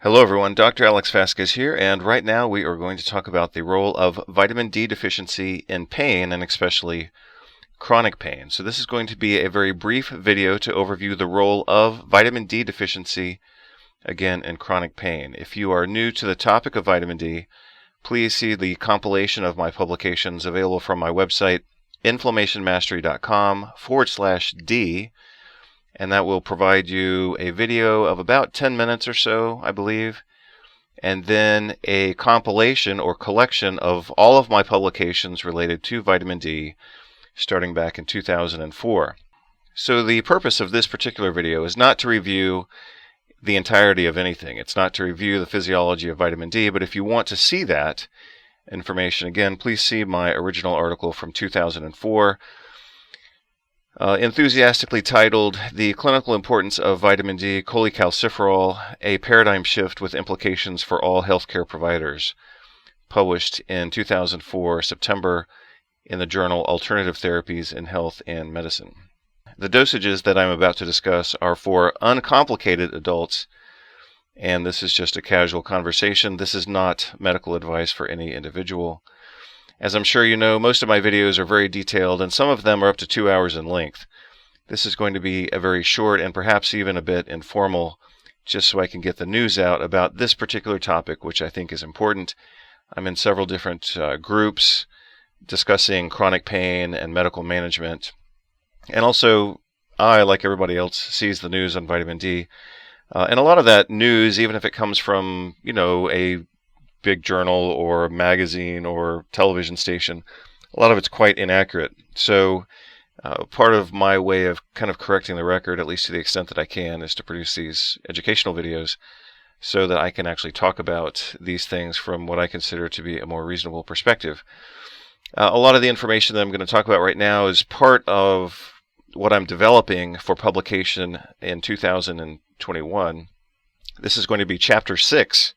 Hello everyone, Dr. Alex Vasquez here, and right now we are going to talk about the role of vitamin D deficiency in pain, and especially chronic pain. So this is going to be a very brief video to overview the role of vitamin D deficiency, again, in chronic pain. If you are new to the topic of vitamin D, please see the compilation of my publications available from my website, inflammationmastery.com/D, and that will provide you a video of about 10 minutes or so, I believe, and then a compilation or collection of all of my publications related to vitamin D starting back in 2004. So the purpose of this particular video is not to review the entirety of anything. It's not to review the physiology of vitamin D, but if you want to see that information, again, please see my original article from 2004, enthusiastically titled The Clinical Importance of Vitamin D Cholecalciferol, a Paradigm Shift with Implications for All Healthcare Providers, published in 2004, September, in the journal Alternative Therapies in Health and Medicine. The dosages that I'm about to discuss are for uncomplicated adults, and this is just a casual conversation. This is not medical advice for any individual. As I'm sure you know, most of my videos are very detailed, and some of them are up to 2 hours in length. This is going to be a very short and perhaps even a bit informal, just so I can get the news out about this particular topic, which I think is important. I'm in several different groups discussing chronic pain and medical management. And also, I, like everybody else, sees the news on vitamin D. And a lot of that news, even if it comes from, a big journal or magazine or television station, a lot of it's quite inaccurate. So part of my way of kind of correcting the record, at least to the extent that I can, is to produce these educational videos so that I can actually talk about these things from what I consider to be a more reasonable perspective. A lot of the information that I'm going to talk about right now is part of what I'm developing for publication in 2021. This is going to be Chapter 6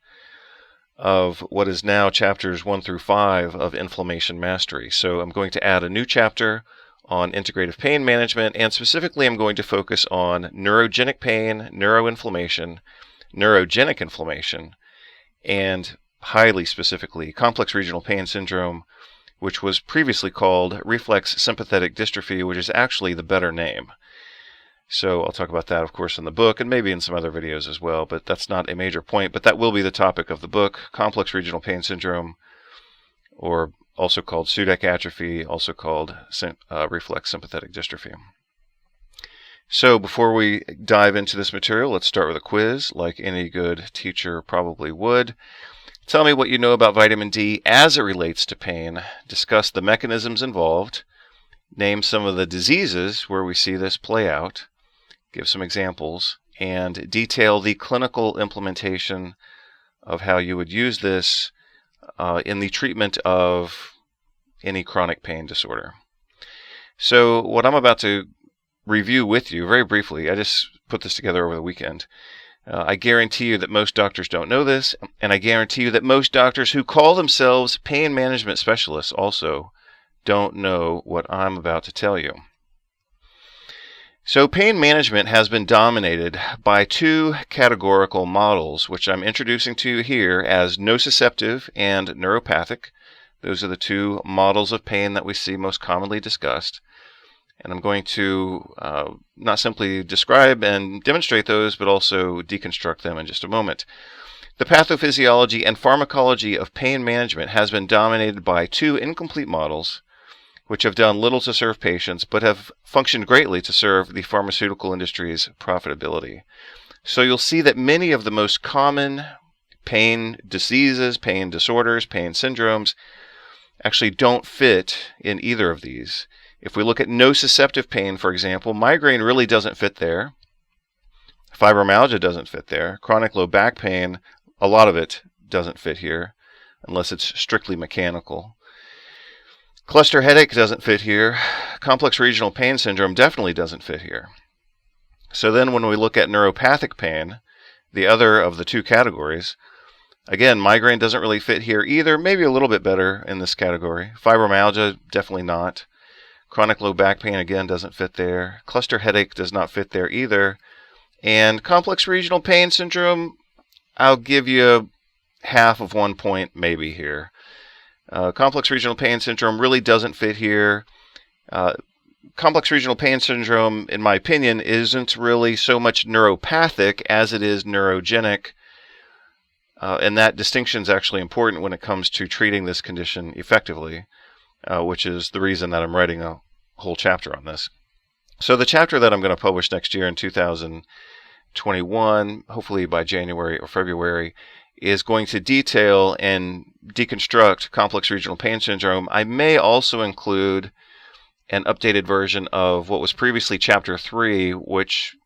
of what is now chapters 1 through 5 of Inflammation Mastery. So I'm going to add a new chapter on integrative pain management, and specifically I'm going to focus on neurogenic pain, neuroinflammation, neurogenic inflammation, and highly specifically complex regional pain syndrome, which was previously called reflex sympathetic dystrophy, which is actually the better name. So I'll talk about that, of course, in the book and maybe in some other videos as well, but that's not a major point. But that will be the topic of the book, complex regional pain syndrome, or also called Sudak atrophy, also called reflex sympathetic dystrophy. So before we dive into this material, let's start with a quiz, like any good teacher probably would. Tell me what you know about vitamin D as it relates to pain. Discuss the mechanisms involved. Name some of the diseases where we see this play out. Give some examples, and detail the clinical implementation of how you would use this in the treatment of any chronic pain disorder. So what I'm about to review with you very briefly, I just put this together over the weekend. I guarantee you that most doctors don't know this, and I guarantee you that most doctors who call themselves pain management specialists also don't know what I'm about to tell you. So pain management has been dominated by two categorical models, which I'm introducing to you here as nociceptive and neuropathic. Those are the two models of pain that we see most commonly discussed. And I'm going to not simply describe and demonstrate those, but also deconstruct them in just a moment. The pathophysiology and pharmacology of pain management has been dominated by two incomplete models, which have done little to serve patients, but have functioned greatly to serve the pharmaceutical industry's profitability. So you'll see that many of the most common pain diseases, pain disorders, pain syndromes actually don't fit in either of these. If we look at nociceptive pain, for example, migraine really doesn't fit there. Fibromyalgia doesn't fit there. Chronic low back pain, a lot of it doesn't fit here, unless it's strictly mechanical. Cluster headache doesn't fit here. Complex regional pain syndrome definitely doesn't fit here. So then when we look at neuropathic pain, the other of the two categories, again, migraine doesn't really fit here either, maybe a little bit better in this category. Fibromyalgia, definitely not. Chronic low back pain, again, doesn't fit there. Cluster headache does not fit there either. And complex regional pain syndrome, I'll give you half of 1 point maybe here. Complex regional pain syndrome really doesn't fit here. Complex regional pain syndrome, in my opinion, isn't really so much neuropathic as it is neurogenic. And that distinction is actually important when it comes to treating this condition effectively, which is the reason that I'm writing a whole chapter on this. So the chapter that I'm going to publish next year in 2021, hopefully by January or February, is going to detail and deconstruct complex regional pain syndrome. I may also include an updated version of what was previously Chapter 3, which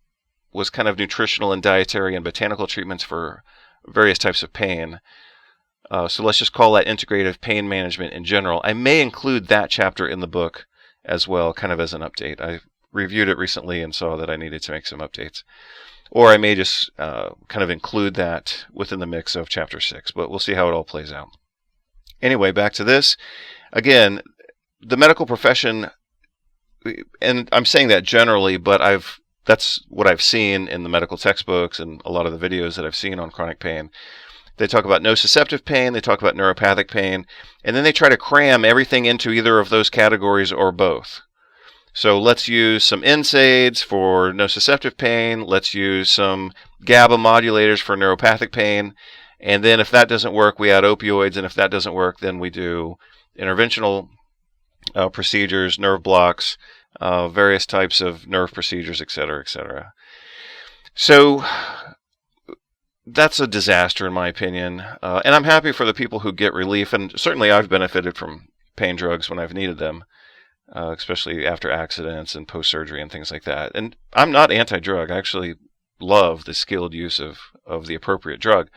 was kind of nutritional and dietary and botanical treatments for various types of pain. So let's just call that integrative pain management in general. I may include that chapter in the book as well, kind of as an update. I reviewed it recently and saw that I needed to make some updates. Or I may just kind of include that within the mix of Chapter 6, but we'll see how it all plays out. Anyway, back to this. Again, the medical profession, and I'm saying that generally, but that's what I've seen in the medical textbooks and a lot of the videos that I've seen on chronic pain. They talk about nociceptive pain, they talk about neuropathic pain, and then they try to cram everything into either of those categories or both. So let's use some NSAIDs for nociceptive pain, let's use some GABA modulators for neuropathic pain, and then if that doesn't work, we add opioids, and if that doesn't work, then we do interventional procedures, nerve blocks, various types of nerve procedures, etc., etc. So that's a disaster in my opinion, and I'm happy for the people who get relief, and certainly I've benefited from pain drugs when I've needed them, especially after accidents and post-surgery and things like that. And I'm not anti-drug. I actually love the skilled use of the appropriate drug.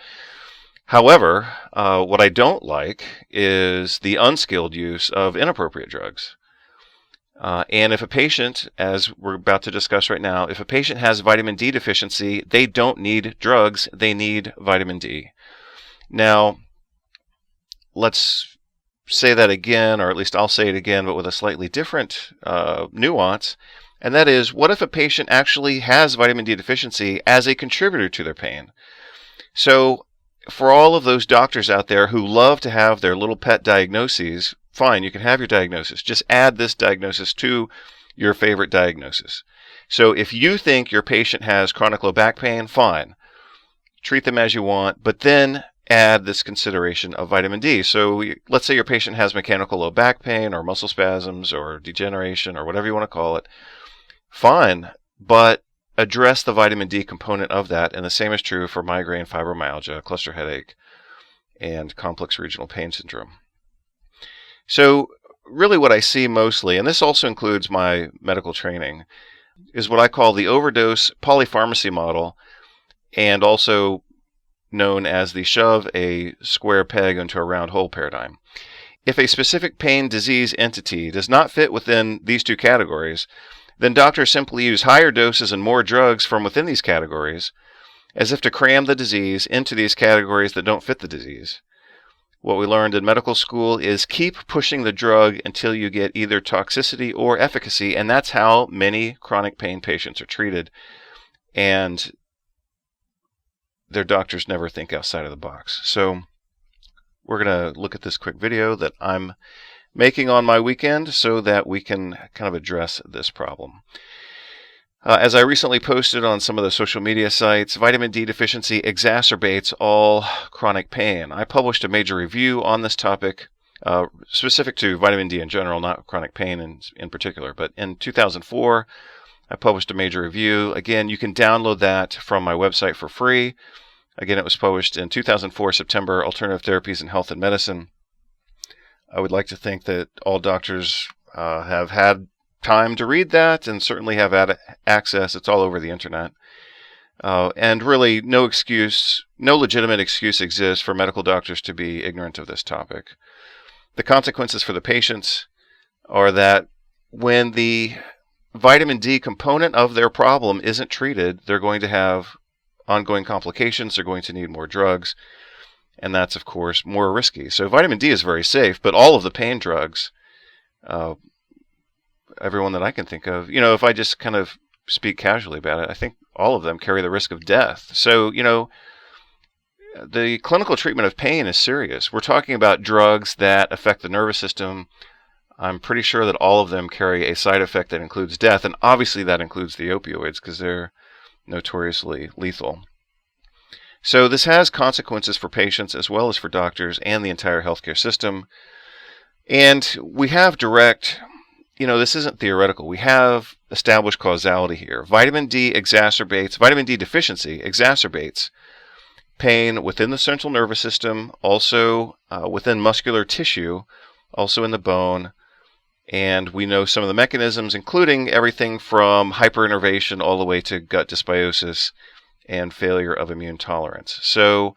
However, what I don't like is the unskilled use of inappropriate drugs. And if a patient, as we're about to discuss right now, if a patient has vitamin D deficiency, they don't need drugs, they need vitamin D. Now, let's say that again, or at least I'll say it again, but with a slightly different nuance, and that is, what if a patient actually has vitamin D deficiency as a contributor to their pain? So, for all of those doctors out there who love to have their little pet diagnoses, fine, you can have your diagnosis. Just add this diagnosis to your favorite diagnosis. So if you think your patient has chronic low back pain, fine. Treat them as you want, but then add this consideration of vitamin D. So let's say your patient has mechanical low back pain or muscle spasms or degeneration or whatever you want to call it. Fine, but address the vitamin D component of that, and the same is true for migraine, fibromyalgia, cluster headache, and complex regional pain syndrome. So really what I see mostly, and this also includes my medical training, is what I call the overdose polypharmacy model, and also known as the shove a square peg into a round hole paradigm. If a specific pain disease entity does not fit within these two categories, then doctors simply use higher doses and more drugs from within these categories, as if to cram the disease into these categories that don't fit the disease. What we learned in medical school is keep pushing the drug until you get either toxicity or efficacy, and that's how many chronic pain patients are treated. And their doctors never think outside of the box. So we're going to look at this quick video that I'm making on my weekend so that we can kind of address this problem. As I recently posted on some of the social media sites, vitamin D deficiency exacerbates all chronic pain. I published a major review on this topic, specific to vitamin D in general, not chronic pain in particular. But in 2004, I published a major review. Again, you can download that from my website for free. Again, it was published in 2004, September, Alternative Therapies in Health and Medicine. I would like to think that all doctors have had time to read that and certainly have had access. It's all over the internet. And really, no legitimate excuse exists for medical doctors to be ignorant of this topic. The consequences for the patients are that when the vitamin D component of their problem isn't treated, they're going to have ongoing complications, they're going to need more drugs, and that's, of course, more risky. So vitamin D is very safe, but all of the pain drugs, everyone that I can think of, if I just kind of speak casually about it, I think all of them carry the risk of death. So, the clinical treatment of pain is serious. We're talking about drugs that affect the nervous system. I'm pretty sure that all of them carry a side effect that includes death, and obviously that includes the opioids because they're notoriously lethal. So this has consequences for patients as well as for doctors and the entire healthcare system. And we have direct, this isn't theoretical. We have established causality here. Vitamin D deficiency exacerbates pain within the central nervous system, also within muscular tissue, also in the bone. And we know some of the mechanisms, including everything from hyperinnervation all the way to gut dysbiosis and failure of immune tolerance. So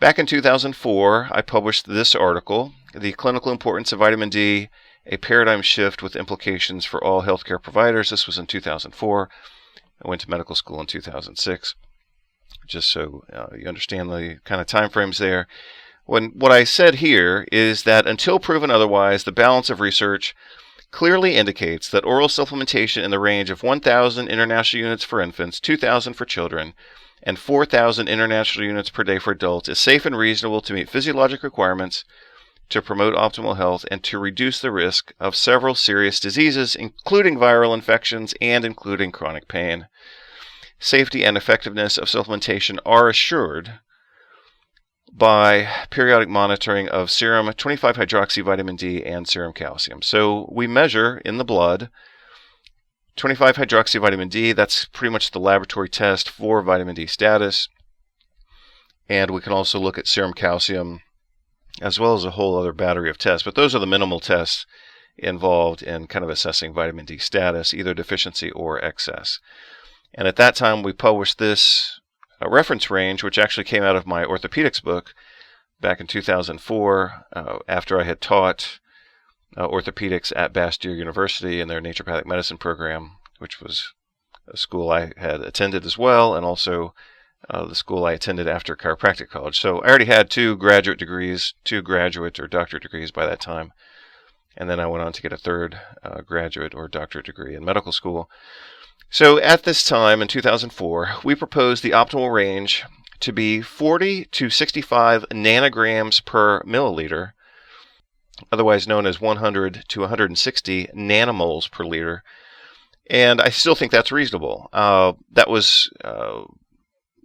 back in 2004, I published this article, The Clinical Importance of Vitamin D, a Paradigm Shift with Implications for All Healthcare Providers. This was in 2004. I went to medical school in 2006, just so you understand the kind of time frames there. What I said here is that until proven otherwise, the balance of research clearly indicates that oral supplementation in the range of 1,000 international units for infants, 2,000 for children, and 4,000 international units per day for adults is safe and reasonable to meet physiologic requirements, to promote optimal health, and to reduce the risk of several serious diseases, including viral infections and including chronic pain. Safety and effectiveness of supplementation are assured by periodic monitoring of serum 25-hydroxyvitamin D and serum calcium. So we measure in the blood 25-hydroxyvitamin D. That's pretty much the laboratory test for vitamin D status. And we can also look at serum calcium as well as a whole other battery of tests. But those are the minimal tests involved in kind of assessing vitamin D status, either deficiency or excess. And at that time, we published this reference range, which actually came out of my orthopedics book back in 2004, after I had taught orthopedics at Bastyr University in their naturopathic medicine program, which was a school I had attended as well, and also the school I attended after chiropractic college. So I already had two graduate or doctorate degrees by that time, and then I went on to get a third graduate or doctorate degree in medical school. So at this time, in 2004, we proposed the optimal range to be 40 to 65 nanograms per milliliter, otherwise known as 100 to 160 nanomoles per liter. And I still think that's reasonable. That was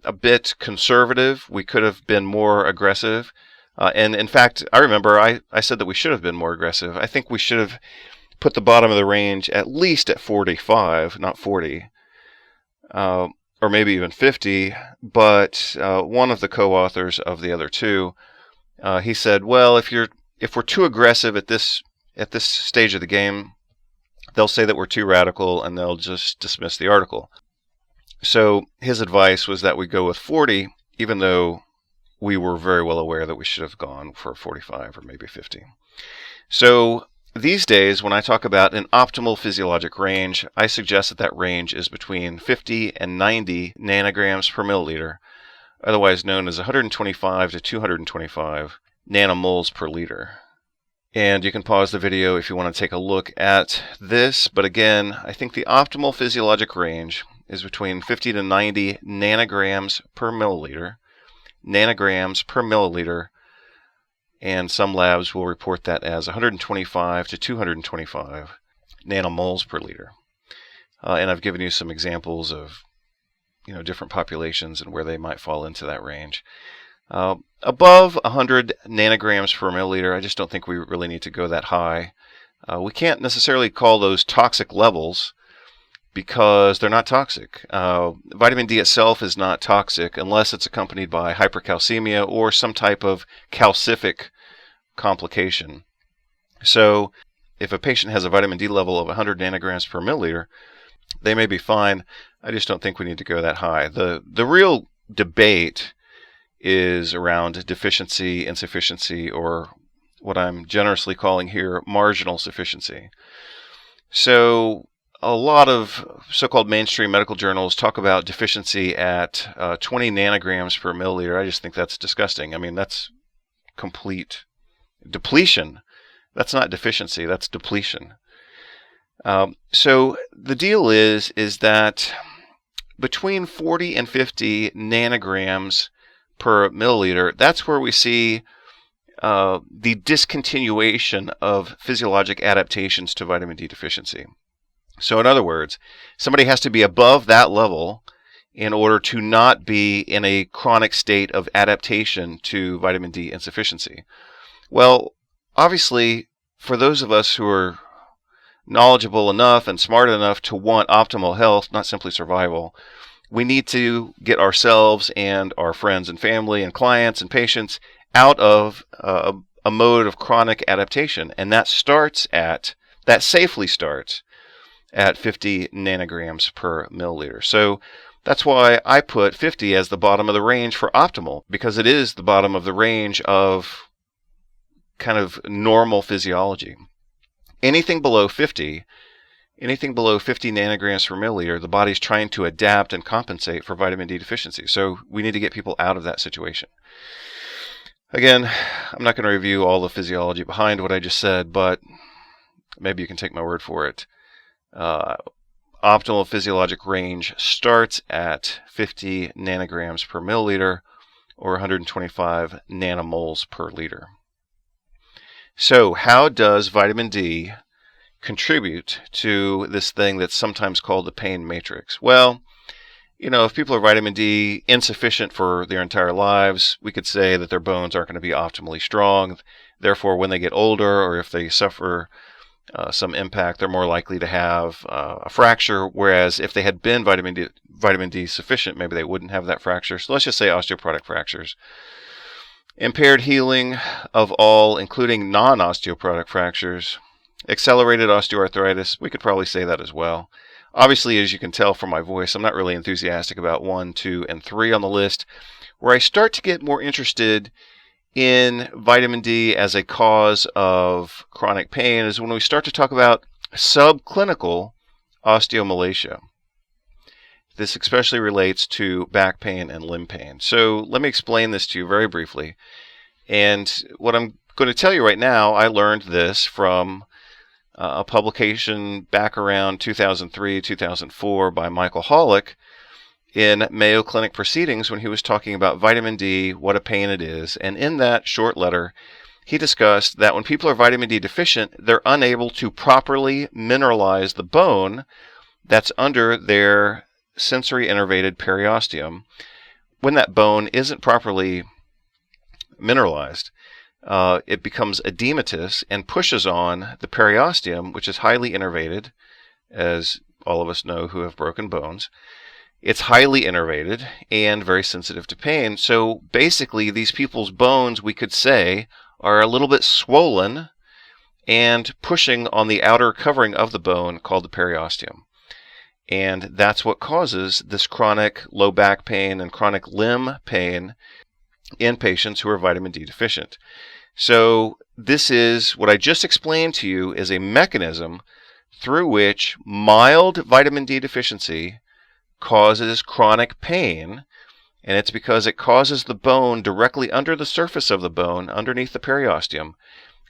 a bit conservative. We could have been more aggressive. And in fact, I remember I said that we should have been more aggressive. I think we should have put the bottom of the range at least at 45, not 40, or maybe even 50. But one of the co-authors of the other two, he said, well, if we're too aggressive at this stage of the game, they'll say that we're too radical and they'll just dismiss the article. So his advice was that we go with 40, even though we were very well aware that we should have gone for 45 or maybe 50. So these days, when I talk about an optimal physiologic range, I suggest that range is between 50 and 90 nanograms per milliliter, otherwise known as 125 to 225 nanomoles per liter. And you can pause the video if you want to take a look at this. But again, I think the optimal physiologic range is between 50 to 90 nanograms per milliliter. And some labs will report that as 125 to 225 nanomoles per liter. And I've given you some examples of different populations and where they might fall into that range. Above 100 nanograms per milliliter, I just don't think we really need to go that high. We can't necessarily call those toxic levels because they're not toxic. Vitamin D itself is not toxic unless it's accompanied by hypercalcemia or some type of calcific complication. So if a patient has a vitamin D level of 100 nanograms per milliliter, they may be fine. I just don't think we need to go that high. The real debate is around deficiency, insufficiency, or what I'm generously calling here marginal sufficiency. So a lot of so-called mainstream medical journals talk about deficiency at 20 nanograms per milliliter. I just think that's disgusting. I mean, that's complete depletion. That's not deficiency, that's depletion. So the deal is that between 40 and 50 nanograms per milliliter, that's where we see the discontinuation of physiologic adaptations to vitamin D deficiency. So in other words, somebody has to be above that level in order to not be in a chronic state of adaptation to vitamin D insufficiency. Well, obviously, for those of us who are knowledgeable enough and smart enough to want optimal health, not simply survival, we need to get ourselves and our friends and family and clients and patients out of a mode of chronic adaptation. And that safely starts at 50 nanograms per milliliter. So that's why I put 50 as the bottom of the range for optimal, because it is the bottom of the range of kind of normal physiology. Anything below 50 nanograms per milliliter, the body's trying to adapt and compensate for vitamin D deficiency. So we need to get people out of that situation. Again, I'm not going to review all the physiology behind what I just said, but maybe you can take my word for it. Optimal physiologic range starts at 50 nanograms per milliliter, or 125 nanomoles per liter. So how does vitamin D contribute to this thing that's sometimes called the pain matrix? Well, if people are vitamin D insufficient for their entire lives, we could say that their bones aren't going to be optimally strong. Therefore, when they get older, or if they suffer some impact, they're more likely to have a fracture. Whereas if they had been vitamin D sufficient, maybe they wouldn't have that fracture. So let's just say osteoporotic fractures. Impaired healing of all, including non-osteoporotic fractures. Accelerated osteoarthritis, we could probably say that as well. Obviously, as you can tell from my voice, I'm not really enthusiastic about 1, 2, and 3 on the list. Where I start to get more interested in vitamin D as a cause of chronic pain is when we start to talk about subclinical osteomalacia. This especially relates to back pain and limb pain. So let me explain this to you very briefly. And what I'm going to tell you right now, I learned this from a publication back around 2003, 2004 by Michael Hollick in Mayo Clinic Proceedings when he was talking about vitamin D, what a pain it is. And in that short letter, he discussed that when people are vitamin D deficient, they're unable to properly mineralize the bone that's under their sensory innervated periosteum. When that bone isn't properly mineralized, it becomes edematous and pushes on the periosteum, which is highly innervated, as all of us know who have broken bones. It's highly innervated and very sensitive to pain. So basically, these people's bones, we could say, are a little bit swollen and pushing on the outer covering of the bone called the periosteum. And that's what causes this chronic low back pain and chronic limb pain in patients who are vitamin D deficient. So this is what I just explained to you is a mechanism through which mild vitamin D deficiency causes chronic pain, and it's because it causes the bone directly under the surface of the bone, underneath the periosteum,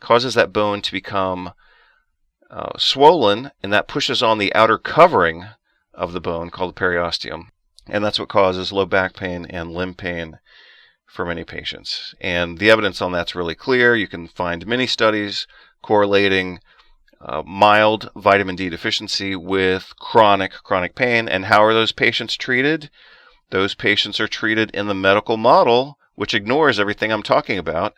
causes that bone to become swollen, and that pushes on the outer covering of the bone called the periosteum, and that's what causes low back pain and limb pain for many patients. And the evidence on that's really clear. You can find many studies correlating mild vitamin D deficiency with chronic pain. And how are those patients treated? Those patients are treated in the medical model, which ignores everything I'm talking about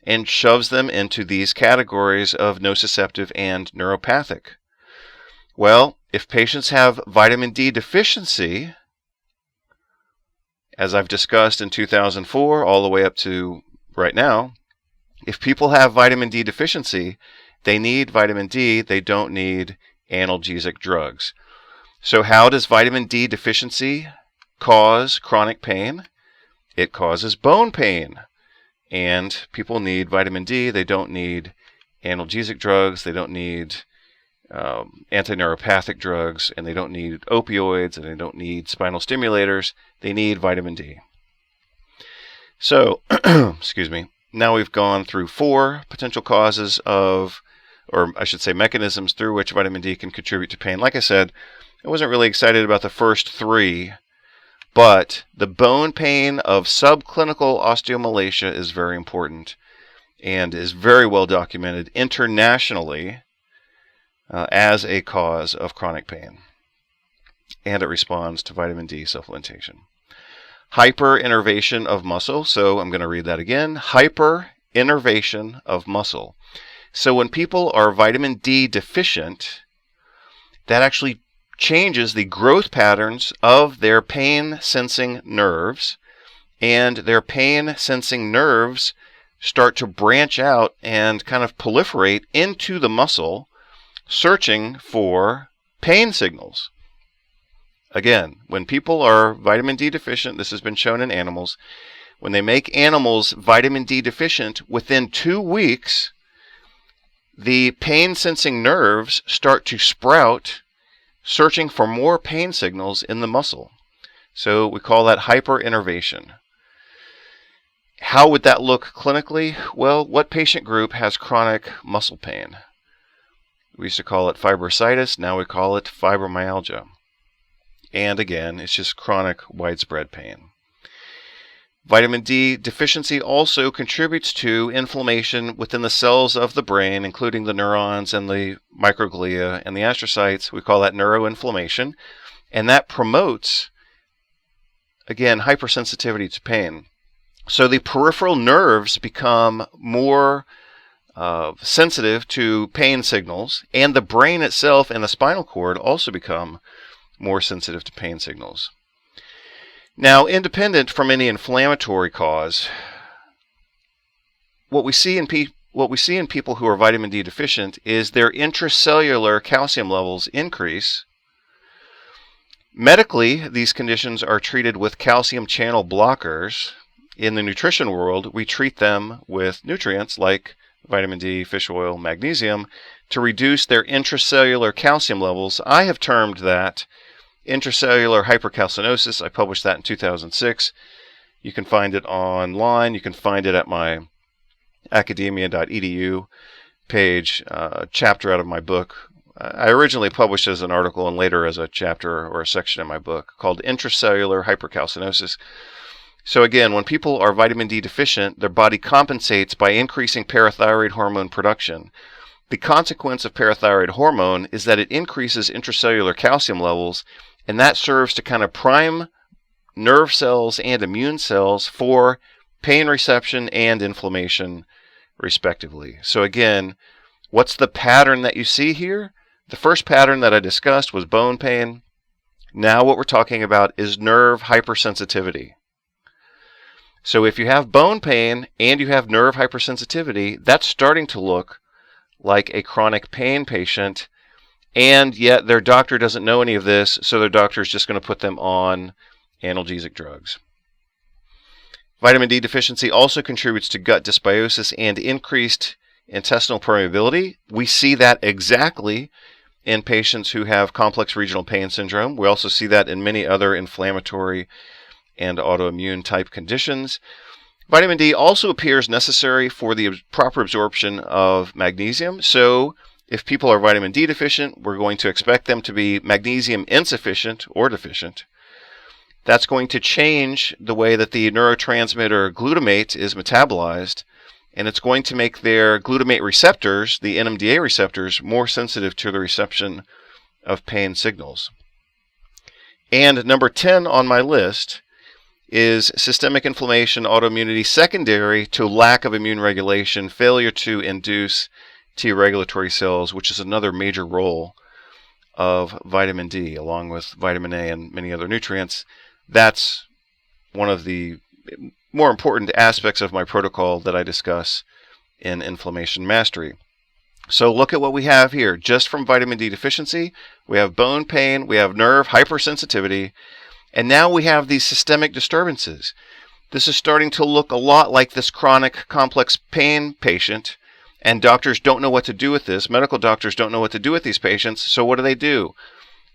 and shoves them into these categories of nociceptive and neuropathic. Well, if patients have vitamin D deficiency, as I've discussed in 2004 all the way up to right now, if people have vitamin D deficiency, they need vitamin D, they don't need analgesic drugs. So how does vitamin D deficiency cause chronic pain? It causes bone pain. And people need vitamin D, they don't need analgesic drugs, they don't need antineuropathic drugs, and they don't need opioids, and they don't need spinal stimulators. They need vitamin D. So, excuse me, now we've gone through 4 potential causes of, or I should say mechanisms through which vitamin D can contribute to pain. Like I said, I wasn't really excited about the first 3, But the bone pain of subclinical osteomalacia is very important and is very well documented internationally as a cause of chronic pain. And it responds to vitamin D supplementation. Hyperinnervation of muscle. So I'm going to read that again. Hyperinnervation of muscle. So when people are vitamin D deficient, that actually changes the growth patterns of their pain-sensing nerves, and their pain-sensing nerves start to branch out and kind of proliferate into the muscle, searching for pain signals. Again, when people are vitamin D deficient, this has been shown in animals, when they make animals vitamin D deficient, within 2 weeks, the pain-sensing nerves start to sprout, searching for more pain signals in the muscle. So we call that hyperinnervation. How would that look clinically? Well, what patient group has chronic muscle pain? We used to call it fibrositis, now we call it fibromyalgia. And again, it's just chronic widespread pain. Vitamin D deficiency also contributes to inflammation within the cells of the brain, including the neurons and the microglia and the astrocytes. We call that neuroinflammation. And that promotes, again, hypersensitivity to pain. So the peripheral nerves become more sensitive to pain signals, and the brain itself and the spinal cord also become more sensitive to pain signals. Now, independent from any inflammatory cause, what we see in people who are vitamin D deficient is their intracellular calcium levels increase. Medically, these conditions are treated with calcium channel blockers. In the nutrition world, we treat them with nutrients like vitamin D, fish oil, magnesium to reduce their intracellular calcium levels. I have termed that intracellular hypercalcinosis. I published that in 2006. You can find it online. You can find it at my academia.edu page, chapter out of my book. I originally published as an article and later as a chapter or a section in my book called Intracellular Hypercalcinosis. So again, when people are vitamin D deficient, their body compensates by increasing parathyroid hormone production. The consequence of parathyroid hormone is that it increases intracellular calcium levels, and that serves to kind of prime nerve cells and immune cells for pain reception and inflammation, respectively. So again, what's the pattern that you see here? The first pattern that I discussed was bone pain. Now what we're talking about is nerve hypersensitivity. So if you have bone pain and you have nerve hypersensitivity, that's starting to look like a chronic pain patient, and yet their doctor doesn't know any of this, so their doctor is just going to put them on analgesic drugs. Vitamin D deficiency also contributes to gut dysbiosis and increased intestinal permeability. We see that exactly in patients who have complex regional pain syndrome. We also see that in many other inflammatory and autoimmune type conditions. Vitamin D also appears necessary for the proper absorption of magnesium. So if people are vitamin D deficient, we're going to expect them to be magnesium insufficient or deficient. That's going to change the way that the neurotransmitter glutamate is metabolized, and it's going to make their glutamate receptors, the NMDA receptors, more sensitive to the reception of pain signals. And number 10 on my list is systemic inflammation, autoimmunity secondary to lack of immune regulation, failure to induce T regulatory cells, which is another major role of vitamin D, along with vitamin A and many other nutrients. That's one of the more important aspects of my protocol that I discuss in Inflammation Mastery. So look at what we have here. Just from vitamin D deficiency, we have bone pain, we have nerve hypersensitivity, and now we have these systemic disturbances. This is starting to look a lot like this chronic complex pain patient, and doctors don't know what to do with this. Medical doctors don't know what to do with these patients, so what do?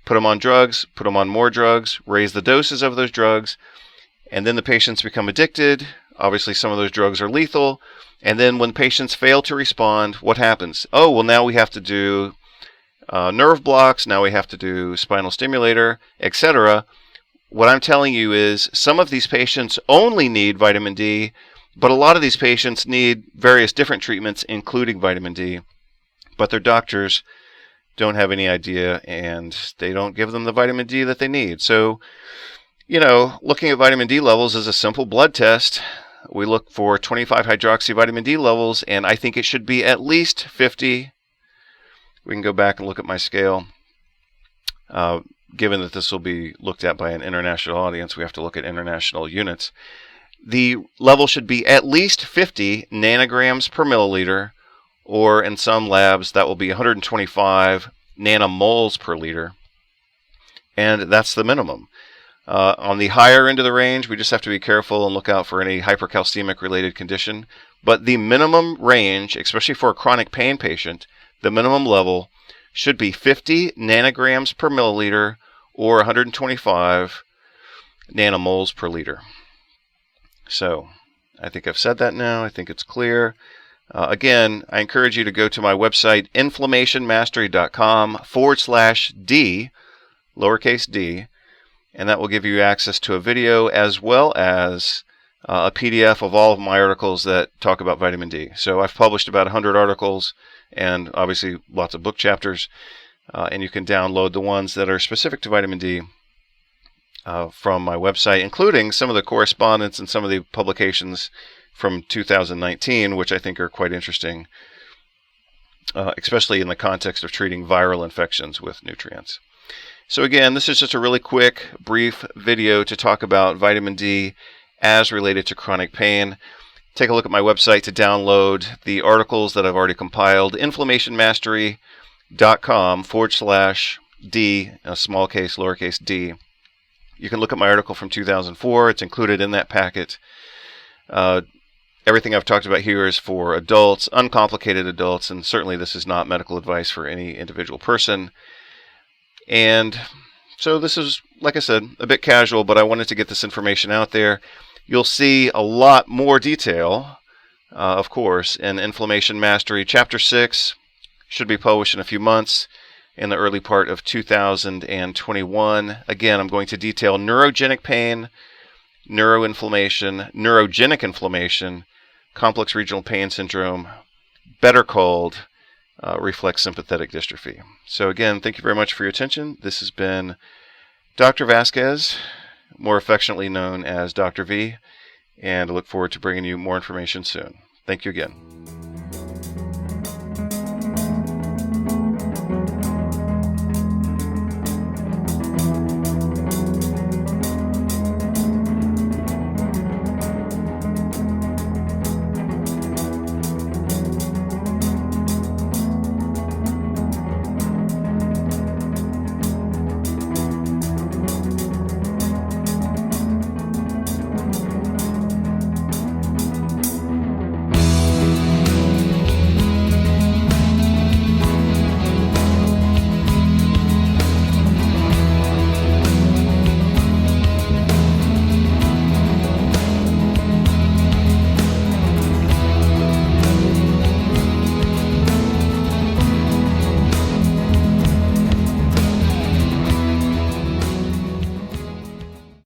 Put them on drugs, put them on more drugs, raise the doses of those drugs, and then the patients become addicted. Obviously, some of those drugs are lethal, and then when patients fail to respond, what happens? Oh, well, now we have to do nerve blocks, now we have to do spinal stimulator, etc. what I'm telling you is some of these patients only need vitamin D, but a lot of these patients need various different treatments, including vitamin D, but their doctors don't have any idea, and they don't give them the vitamin D that they need. So, looking at vitamin D levels is a simple blood test. We look for 25 hydroxy vitamin D levels, and I think it should be at least 50. We can go back and look at my scale. Given that this will be looked at by an international audience, we have to look at international units. The level should be at least 50 nanograms per milliliter, or in some labs that will be 125 nanomoles per liter, and that's the minimum. On the higher end of the range, we just have to be careful and look out for any hypercalcemic related condition, but the minimum range, especially for a chronic pain patient, the minimum level should be 50 nanograms per milliliter or 125 nanomoles per liter. So I think I've said that now. I think it's clear. Again, I encourage you to go to my website, inflammationmastery.com/D, lowercase d, and that will give you access to a video as well as a PDF of all of my articles that talk about vitamin D. So I've published about 100 articles and obviously lots of book chapters, and you can download the ones that are specific to vitamin D from my website, including some of the correspondence and some of the publications from 2019, which I think are quite interesting, especially in the context of treating viral infections with nutrients. So again, this is just a really quick, brief video to talk about vitamin D as related to chronic pain. Take a look at my website to download the articles that I've already compiled, inflammationmastery.com/D, a small case, lowercase d. You can look at my article from 2004. It's included in that packet. Everything I've talked about here is for adults, uncomplicated adults, and certainly this is not medical advice for any individual person. And so this is, like I said, a bit casual, but I wanted to get this information out there. You'll see a lot more detail, of course, in Inflammation Mastery. Chapter 6 should be published in a few months in the early part of 2021. Again, I'm going to detail neurogenic pain, neuroinflammation, neurogenic inflammation, complex regional pain syndrome, better called reflex sympathetic dystrophy. So again, thank you very much for your attention. This has been Dr. Vasquez, more affectionately known as Dr. V, and I look forward to bringing you more information soon. Thank you again.